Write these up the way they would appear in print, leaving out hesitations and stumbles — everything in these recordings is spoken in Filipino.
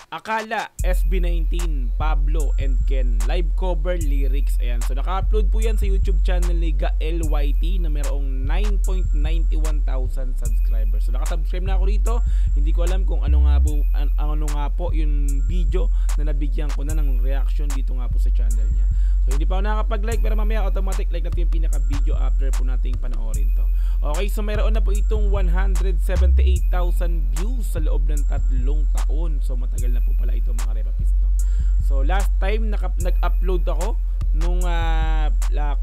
Akala, SB19, Pablo and Ken, live cover lyrics. Ayan, so naka-upload po yan sa YouTube channel ni Gael YT na mayroong 9.91,000 subscribers. So nakasubscribe na ako rito. Hindi ko alam kung ano nga po yung video na nabigyan ko na ng reaction dito nga po sa channel niya. So hindi pa ako nakakapag-like, pero mamaya automatic like natin yung pinaka-video after po nating panoorin to. Okay, so mayroon na po itong 178,000 views sa loob ng 3 taon. So matagal na po pala ito mga repapis, no? So last time nag-upload ako nung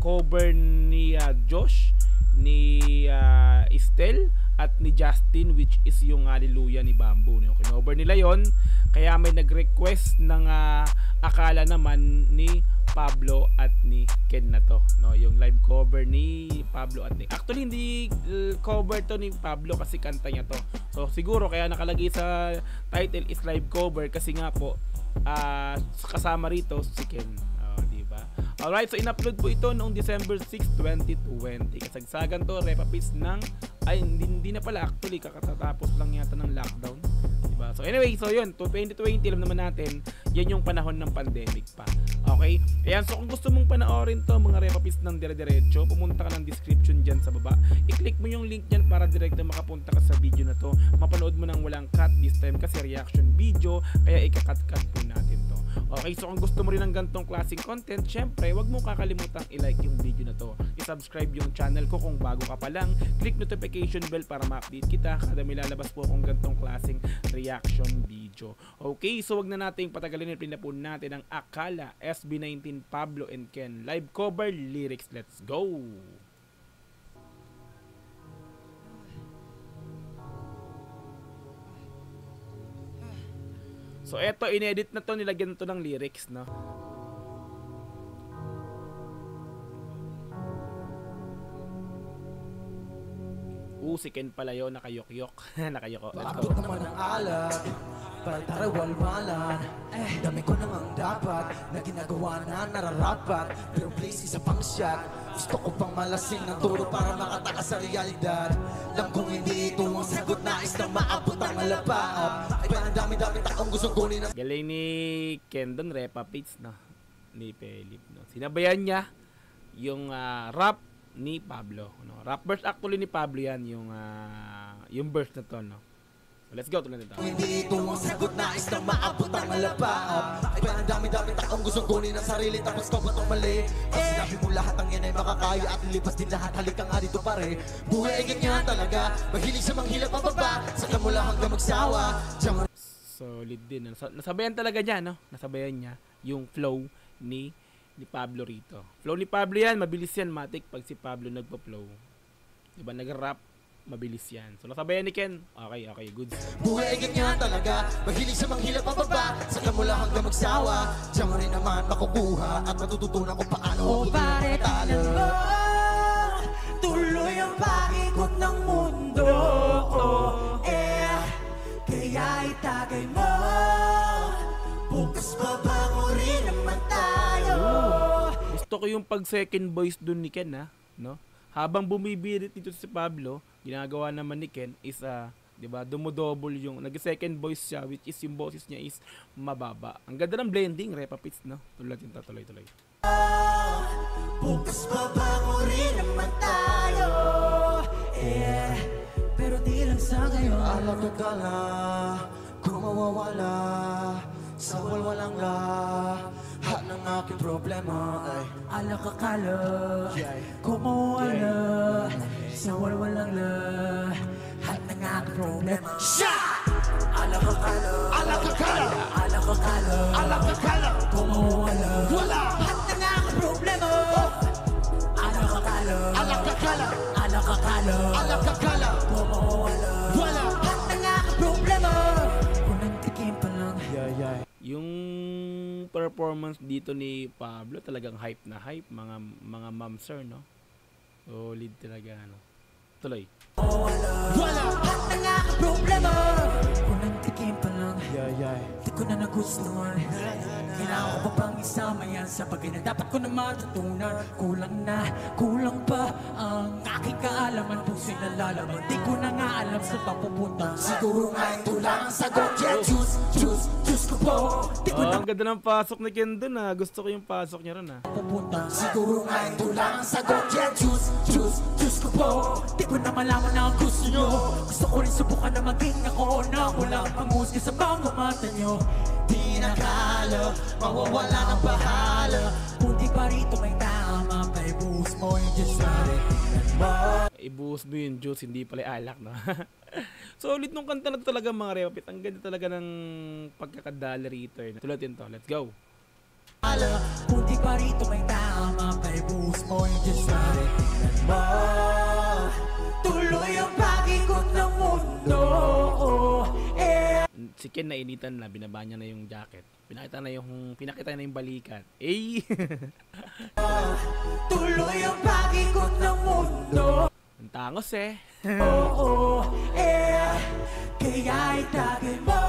cover ni Josh, ni Estel at ni Justin, which is yung Hallelujah ni Bamboo, no? Kinover nila yon, kaya may nag-request ng akala naman ni Pablo at ni Ken na to, no? Yung live cover ni Pablo at ni, actually hindi cover to ni Pablo kasi kanta niya to. So siguro kaya nakalagay sa title is live cover kasi nga po kasama rito si Ken. Diba? Alright, so in-upload po ito noong December 6, 2020. Kasagsagan to, repapis ng hindi na pala, actually kakatapos lang yata ng lockdown. Diba? So anyway, so yun, 2020 alam naman natin, yan yung panahon ng pandemic pa. Okay? Ayan, so kung gusto mong panoorin to mga repapis ng dire-diretso, pumunta ka ng description dyan sa baba. I-click mo yung link dyan para direct na makapunta ka sa video na to. Mapanood mo ng walang cut this time kasi reaction video, kaya ika-cut-cut po natin to. Okay, so kung gusto mo rin ng gantong klaseng content, syempre, wag mo kakalimutang i-like yung video na to. I-subscribe yung channel ko kung bago ka pa lang. Click notification bell para ma-update kita kada may lalabas po akong gantong klaseng reaction video. Okay, so wag na nating patagalin, na po natin ang Akala, SB19, Pablo and Ken live cover lyrics. Let's go! So eto, inedit na to, nilagyan to ng lyrics, no? Si Ken pala yun, nakayok-yok. Nakayoko. Let's go. Naman ang alat, para tarawal-malan. Dami ko namang dapat na ginagawa na nararapat. Pero please, isa pang shot. Gusto ko pang malasing ng turo para makatakas sa realidad. Alam kong hindi ito ang sagot, nais na maabot ang alapaap. Ay parang dami-dami takong gusto kunin ng... Galing ni Ken doon, repapits, no? Ni Philip, no? Sinabayan niya yung rap ni Pablo, no? Rap verse actually ni Pablo yan, yung verse na to, no? So, let's go, tuloy nito. Hindi ito ang sagot, nais na maabot ang alapaap. Ay parang dami-dami takong gusto kunin ng sarili, tapos ko ba itong mali? Pag sinabi mo lahat ang yan ay makakaya at lipas din lahat, halika nga dito pare. Buhay ay ganyan talaga, mahilig sa manghilap pababa, saka mo lang hanggang magsawa. Solid din, no? Nasabayan talaga niya, no? Nasabayan niya yung flow ni Pablo rito. Flow ni Pablo yan, mabilis yan, matik pag si Pablo nagpa-flow. Diba, nag-rap, mabilis yan. So, nasabayan ni Ken. Okay, goods. Buhay ay ganyan talaga, mahilig sa manghilap pababa, saka mo lang hanggang magsawa. Diyan rin naman makukuha at matututunan kung paano pare, tingnan mo, tuloy ang pakikot ng mundo. Kaya itagay mo, bukas babango rin naman tayo. Gusto ko yung pag second voice dun ni Ken, no? Habang bumibirit dito si Pablo, ginagawa naman ni Ken is diba, dumodouble yung nag-second voice siya, which is yung boses niya is mababa. Ang ganda ng blending, repapits, no? Tuloy. Bukas babango rin naman tayo. Pero di lang sa ngayon. Alam ko kala, kung mawawala sa walwalang lahat ng aking problema ay alakakala, kung mawala sa walwalang lahat ng aking problema. Alakakala, kung mawala lahat ng aking problema. Alakakala, kung mawala lahat ng aking problema. Kung nantikim pa lang. Yung performance dito ni Pablo talagang hype na hype, mga mamsir, no? Solid talaga, no? Tuloy. Wala lahat ng aking problema. Kung nantikim pa lang. Di ko na nagustuhan. Kailangan ko pa bang isama yan sa bagay na dapat ko na matutunan? Kulang pa ang aking kaalaman. Puso'y nalalaman, di ko na nga alam saan papupunta. Siguro nga ito lang ang sagot. Yeah, choose ko po. Di ko na Ang ganda ng pasok ni Ken dun ah. Gusto ko yung pasok niya ron ah. pupunta. Siguro nga ito lang ang sagot. Yeah, choose ko po. Di ko na malaman na ang gusto nyo. Gusto ko rin subukan na maging ako na wala kang panghusga sa mga mata nyo. Di nakala, mawawala ng bahala. Buti pa rito may tama. Paibuhos mo yung Diyos na tingnan mo. Ibuhos mo yung juice, hindi pala alak, no? So, ulit nung kanta na to talaga mga repapit. Ang ganda talaga ng pagkakadala rito. Tulutin to, let's go. Buti pa rito may tama. Paibuhos mo yung Diyos na tingnan mo. Tuloy ang pag-ikot ng mundo. Si Ken nainitan na, binaba niya na yung jacket. Pinakita na yung balikat. Eh! Tuloy ang pag-ikot ng mundo. Ang tangos eh. Kaya itagin mo.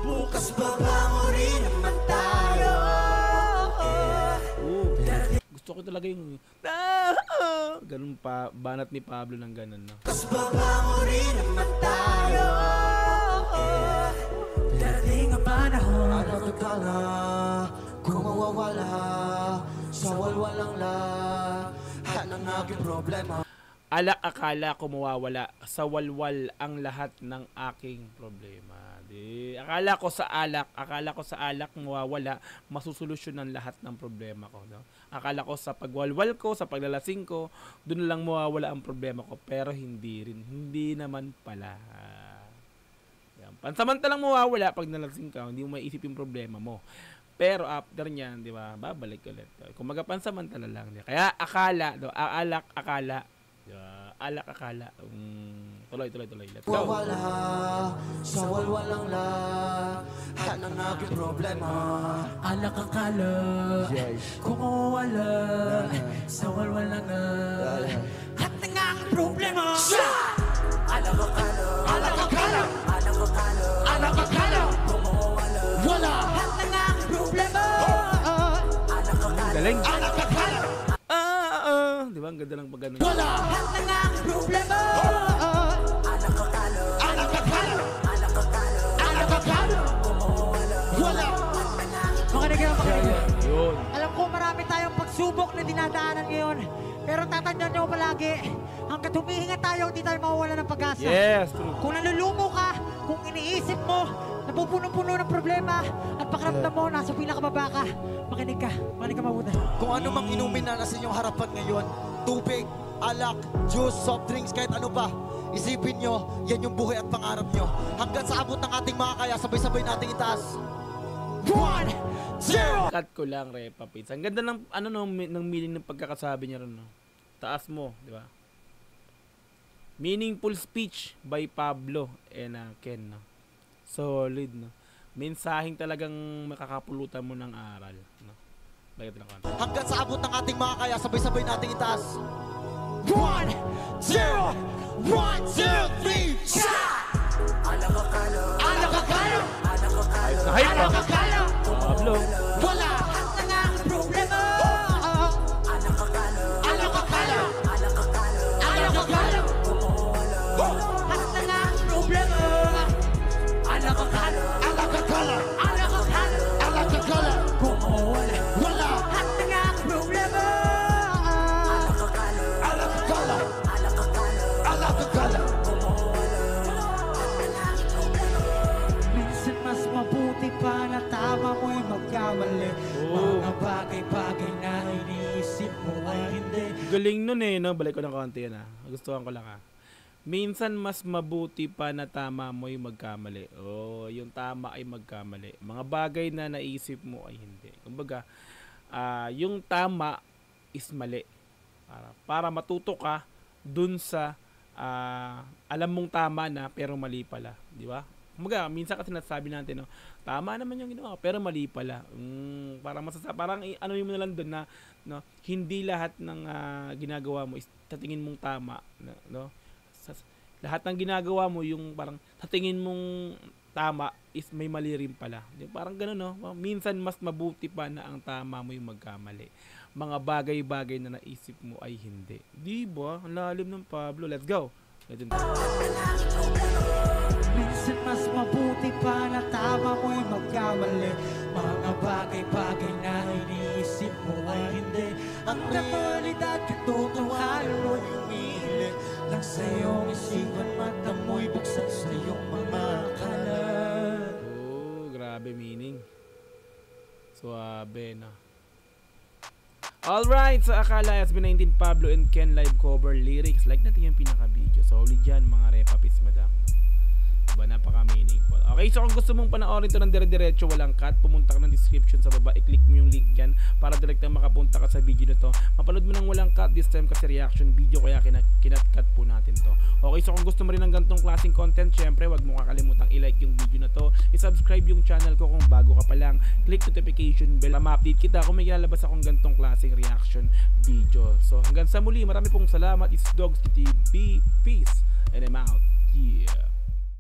Bukas bangangurin naman tayo. Gusto ko talaga yung ganun pa, banat ni Pablo ng ganun, no? Bukas bangangurin naman tayo. Darating ang panahon. Ano kala kung mawawala sa walwalang lahat ng aking problema. Akala ko mawawala sa walwal ang lahat ng aking problema. Akala ko sa alak mawawala, masusolusyonan lahat ng problema ko, no? Akala ko sa pagwalwal ko, sa paglalasing ko, doon lang mawawala ang problema ko, pero hindi naman pala. Yan. Pansamantalang mawawala pag nalasing ka, hindi mo maiisip yung problema mo. Pero after niyan, di ba, babalik ulit. Kung pansamantala lang. Kaya akala, akala. Akala. Tuloy. Let's go. Wala sa walwalang lahat ng aking problema. Akala kung wala sa walwalang lahat ng aking problema. Akala kung wala lahat ng aking problema. Galing. Di ba? Ang ganda ng pag-ganun. Wala lahat ng aking problema. Wala. Makinig. Yun. Alam ko marami tayong pagsubok na dinadaanan ngayon. Pero tatandaan nyo palagi, hanggat humihinga tayo, hindi tayo mawawala ng pag-asa. Yes, true. Kung nalulumo ka, kung iniisip mo, napupuno-puno ng problema, at pakiramdam mo, nasa pinakababa ka, makinig ka mabuti. Kung ano mang inumin na nasa inyong harapan ngayon, tubig, alak, juice, soft drinks, kahit ano pa, isipin nyo, yan yung buhay at pangarap nyo. Hanggang sa abot ng ating mga kaya, sabay-sabay nating itaas. 1, 0! Cut ko lang, Repa Pits. Ang ganda ng ng meaning ng pagkakasabi niya ron, no? Taas mo, di ba? Meaningful speech by Pablo and Ken, no? Solid, no? Mensaheng talagang makakapulutan mo ng aral, no? Bakit lang ka? Hanggang sa abot ng ating mga kaya, sabay-sabay nating itaas. 1, 0! 1, 2, 3, shot! Ayos na hype, ah! Pablo. Wala lahat ng aking problema. Lahat ng aking problema. Wala lahat ng aking problema. Minsan mas mabuti pa na tama mo'y magkamali. Mga bagay-bagay na iniisip mo ay hindi. Galing nun eh, no? Balik ko ng konti yan, ah. Gustuhan ko lang, ah. Minsan mas mabuti pa na tama mo'y magkamali. Yung tama ay magkamali. Mga bagay na naisip mo ay hindi. Kumbaga, yung tama is mali. Para matuto ka dun sa alam mong tama na pero mali pala. Di ba? Kumbaga, minsan kasi nasabi natin, no, tama naman yung ginawa pero mali pala. Parang ano mo na lang dun na, no, hindi lahat ng ginagawa mo is tatingin mong tama, no? Lahat ng ginagawa mo yung parang sa tingin mong tama is may mali rin pala. Parang gano'n, no? Minsan mas mabuti pa na ang tama mo yung magkamali. Mga bagay-bagay na naisip mo ay hindi. Di ba? Ang lalim ng Pablo. Let's go! Minsan mas mabuti pa na tama mo'y magkamali. Mga bagay-bagay na iniisip mo ay hindi. Ang realidad katotohanan mo'y umilit lang sa iyong isipan, mata mo'y buksan sa iyong mga kalat. Oh, grabe meaning. Suabe na. Alright, sa Akala SB19 Pablo and Ken live cover lyrics. Like natin yung pinaka-video. Solid dyan mga repapits, madam. Diba, napaka-meaningful. Okay, so kung gusto mong panoorin ito ng dire-diretso, walang cut, pumunta ka ng description sa baba, i-click mo yung link dyan para direct na makapunta ka sa video na to. Mapanood mo ng walang cut, this time kasi reaction video, kaya kinat-cut po natin to. Okay, so kung gusto mo rin ng ganitong klaseng content, syempre, wag mo kakalimutang i-like yung video na to, i-subscribe yung channel ko kung bago ka pa lang, click notification bell para ma-update kita kung may ilalabas akong ganitong klaseng reaction video. So hanggang sa muli, marami pong salamat. It's Dogs TV. Peace!